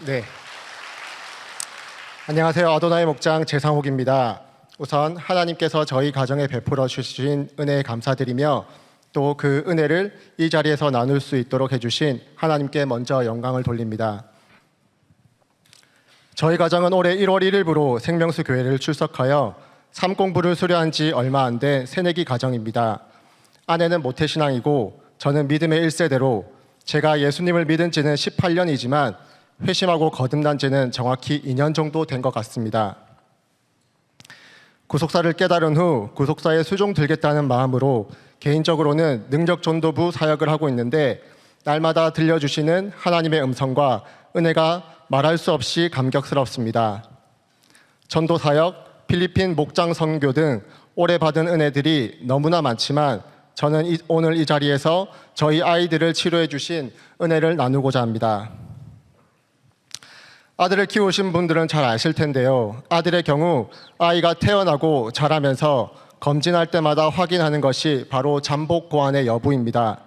네. 안녕하세요. 아도나이 목장 재상옥입니다. 우선 하나님께서 저희 가정에 베풀어 주신 은혜에 감사드리며 또 그 은혜를 이 자리에서 나눌 수 있도록 해주신 하나님께 먼저 영광을 돌립니다. 저희 가정은 올해 1월 1일부로 생명수 교회를 출석하여 삼공부를 수료한 지 얼마 안 된 새내기 가정입니다. 아내는 모태신앙이고 저는 믿음의 1세대로 제가 예수님을 믿은 지는 18년이지만 회심하고 거듭난 지는 정확히 2년 정도 된 것 같습니다. 구속사를 깨달은 후 구속사에 수종 들겠다는 마음으로 개인적으로는 능력전도부 사역을 하고 있는데 날마다 들려주시는 하나님의 음성과 은혜가 말할 수 없이 감격스럽습니다. 전도사역, 필리핀 목장 선교 등 올해 받은 은혜들이 너무나 많지만 저는 오늘 이 자리에서 저희 아이들을 치료해 주신 은혜를 나누고자 합니다. 아들을 키우신 분들은 잘 아실 텐데요. 아들의 경우 아이가 태어나고 자라면서 검진할 때마다 확인하는 것이 바로 잠복 고환의 여부입니다.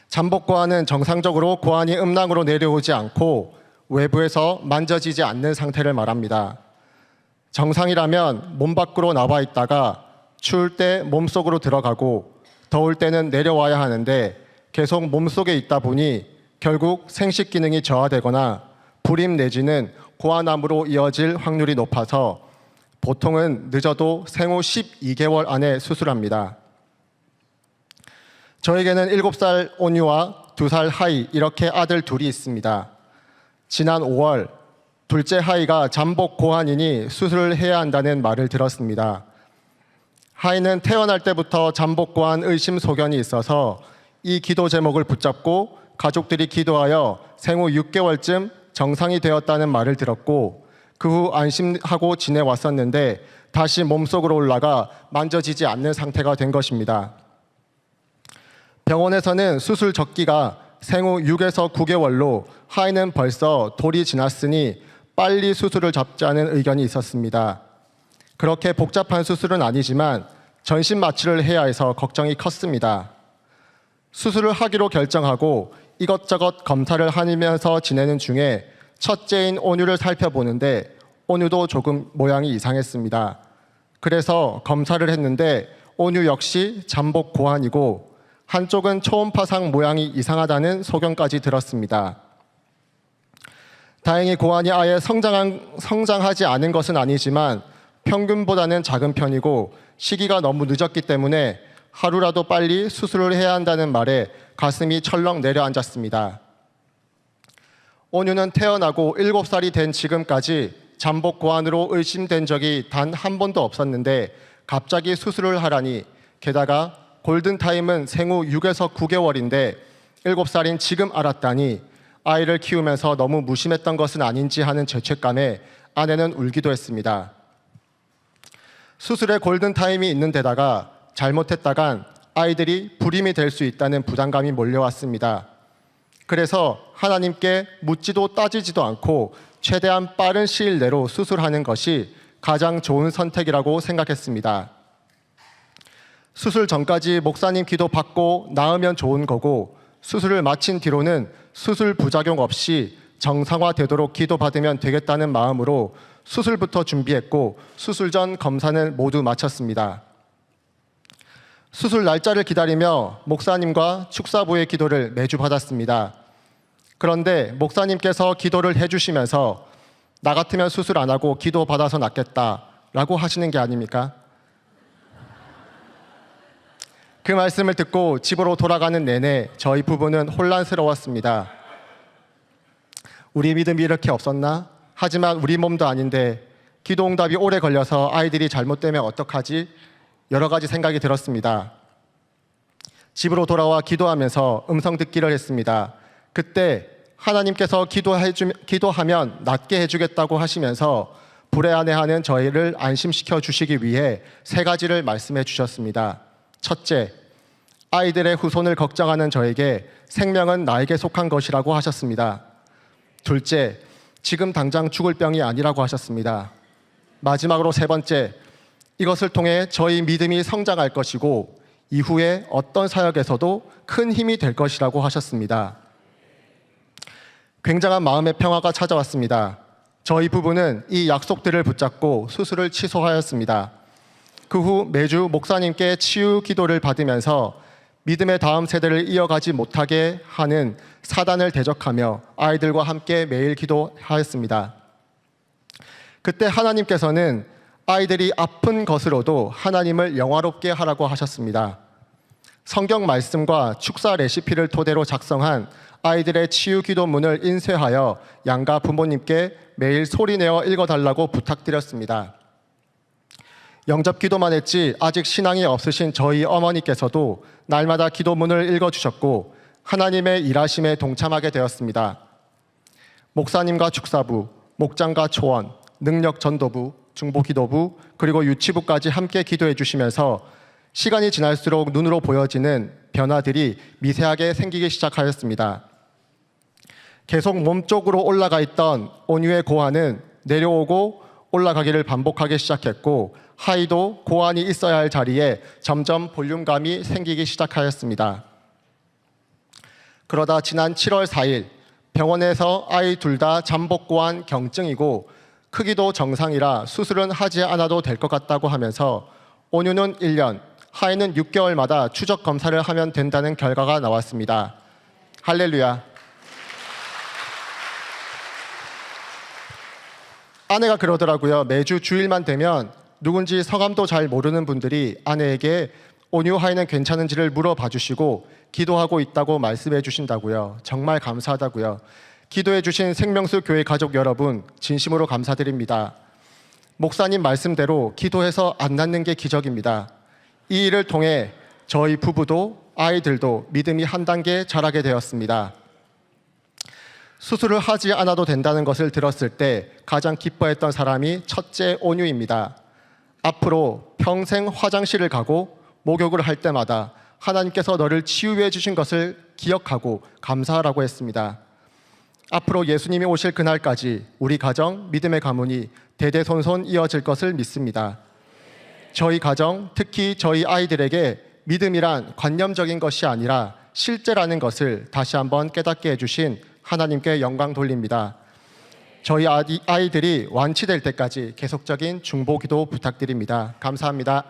잠복 고환은 정상적으로 고환이 음낭으로 내려오지 않고 외부에서 만져지지 않는 상태를 말합니다. 정상이라면 몸 밖으로 나와 있다가 추울 때 몸속으로 들어가고 더울 때는 내려와야 하는데 계속 몸속에 있다 보니 결국 생식 기능이 저하되거나 불임 내지는 고환암으로 이어질 확률이 높아서 보통은 늦어도 생후 12개월 안에 수술합니다. 저에게는 7살 온유와 2살 하이 이렇게 아들 둘이 있습니다. 지난 5월 둘째 하이가 잠복 고환이니 수술을 해야 한다는 말을 들었습니다. 하이는 태어날 때부터 잠복 고환 의심 소견이 있어서 이 기도 제목을 붙잡고 가족들이 기도하여 생후 6개월쯤 정상이 되었다는 말을 들었고 그 후 안심하고 지내왔었는데 다시 몸속으로 올라가 만져지지 않는 상태가 된 것입니다. 병원에서는 수술 적기가 생후 6에서 9개월로 하이는 벌써 돌이 지났으니 빨리 수술을 잡자는 의견이 있었습니다. 그렇게 복잡한 수술은 아니지만 전신 마취를 해야 해서 걱정이 컸습니다. 수술을 하기로 결정하고 이것저것 검사를 하면서 지내는 중에 첫째인 온유를 살펴보는데 온유도 조금 모양이 이상했습니다. 그래서 검사를 했는데 온유 역시 잠복 고환이고 한쪽은 초음파상 모양이 이상하다는 소견까지 들었습니다. 다행히 고환이 아예 성장하지 않은 것은 아니지만 평균보다는 작은 편이고 시기가 너무 늦었기 때문에 하루라도 빨리 수술을 해야 한다는 말에 가슴이 철렁 내려앉았습니다. 온유는 태어나고 7살이 된 지금까지 잠복 고환으로 의심된 적이 단 한 번도 없었는데 갑자기 수술을 하라니 게다가 골든타임은 생후 6에서 9개월인데 7살인 지금 알았다니 아이를 키우면서 너무 무심했던 것은 아닌지 하는 죄책감에 아내는 울기도 했습니다. 수술에 골든타임이 있는 데다가 잘못했다간 아이들이 불임이 될 수 있다는 부담감이 몰려왔습니다. 그래서 하나님께 묻지도 따지지도 않고 최대한 빠른 시일 내로 수술하는 것이 가장 좋은 선택이라고 생각했습니다. 수술 전까지 목사님 기도 받고 나으면 좋은 거고 수술을 마친 뒤로는 수술 부작용 없이 정상화되도록 기도받으면 되겠다는 마음으로 수술부터 준비했고 수술 전 검사는 모두 마쳤습니다. 수술 날짜를 기다리며 목사님과 축사부의 기도를 매주 받았습니다. 그런데 목사님께서 기도를 해주시면서 나 같으면 수술 안 하고 기도 받아서 낫겠다라고 하시는 게 아닙니까? 그 말씀을 듣고 집으로 돌아가는 내내 저희 부부는 혼란스러웠습니다. 우리 믿음이 이렇게 없었나? 하지만 우리 몸도 아닌데 기도 응답이 오래 걸려서 아이들이 잘못되면 어떡하지? 여러 가지 생각이 들었습니다. 집으로 돌아와 기도하면서 음성 듣기를 했습니다. 그때 하나님께서 기도하면 낫게 해주겠다고 하시면서 불안해하는 저희를 안심시켜 주시기 위해 3가지를 말씀해 주셨습니다. 첫째, 아이들의 후손을 걱정하는 저에게 생명은 나에게 속한 것이라고 하셨습니다. 둘째, 지금 당장 죽을 병이 아니라고 하셨습니다. 마지막으로 3번째, 이것을 통해 저희 믿음이 성장할 것이고 이후에 어떤 사역에서도 큰 힘이 될 것이라고 하셨습니다. 굉장한 마음의 평화가 찾아왔습니다. 저희 부부는 이 약속들을 붙잡고 수술을 취소하였습니다. 그 후 매주 목사님께 치유 기도를 받으면서 믿음의 다음 세대를 이어가지 못하게 하는 사단을 대적하며 아이들과 함께 매일 기도하였습니다. 그때 하나님께서는 아이들이 아픈 것으로도 하나님을 영화롭게 하라고 하셨습니다. 성경 말씀과 축사 레시피를 토대로 작성한 아이들의 치유 기도문을 인쇄하여 양가 부모님께 매일 소리내어 읽어달라고 부탁드렸습니다. 영접 기도만 했지 아직 신앙이 없으신 저희 어머니께서도 날마다 기도문을 읽어주셨고 하나님의 일하심에 동참하게 되었습니다. 목사님과 축사부, 목장과 초원, 능력전도부, 중보기도부, 그리고 유치부까지 함께 기도해 주시면서 시간이 지날수록 눈으로 보여지는 변화들이 미세하게 생기기 시작하였습니다. 계속 몸쪽으로 올라가 있던 온유의 고환은 내려오고 올라가기를 반복하기 시작했고 하이도 고환이 있어야 할 자리에 점점 볼륨감이 생기기 시작하였습니다. 그러다 지난 7월 4일 병원에서 아이 둘 다 잠복고환 경증이고 크기도 정상이라 수술은 하지 않아도 될 것 같다고 하면서 온유는 1년, 하이는 6개월마다 추적 검사를 하면 된다는 결과가 나왔습니다. 할렐루야. 아내가 그러더라고요. 매주 주일만 되면 누군지 성함도 잘 모르는 분들이 아내에게 온유 하이는 괜찮은지를 물어봐 주시고 기도하고 있다고 말씀해 주신다고요. 정말 감사하다고요. 기도해 주신 생명수 교회 가족 여러분 진심으로 감사드립니다. 목사님 말씀대로 기도해서 안 낫는 게 기적입니다. 이 일을 통해 저희 부부도 아이들도 믿음이 한 단계 자라게 되었습니다. 수술을 하지 않아도 된다는 것을 들었을 때 가장 기뻐했던 사람이 첫째 온유입니다. 앞으로 평생 화장실을 가고 목욕을 할 때마다 하나님께서 너를 치유해 주신 것을 기억하고 감사하라고 했습니다. 앞으로 예수님이 오실 그날까지 우리 가정 믿음의 가문이 대대손손 이어질 것을 믿습니다. 저희 가정, 특히 저희 아이들에게 믿음이란 관념적인 것이 아니라 실제라는 것을 다시 한번 깨닫게 해주신 하나님께 영광 돌립니다. 저희 아이들이 완치될 때까지 계속적인 중보기도 부탁드립니다. 감사합니다.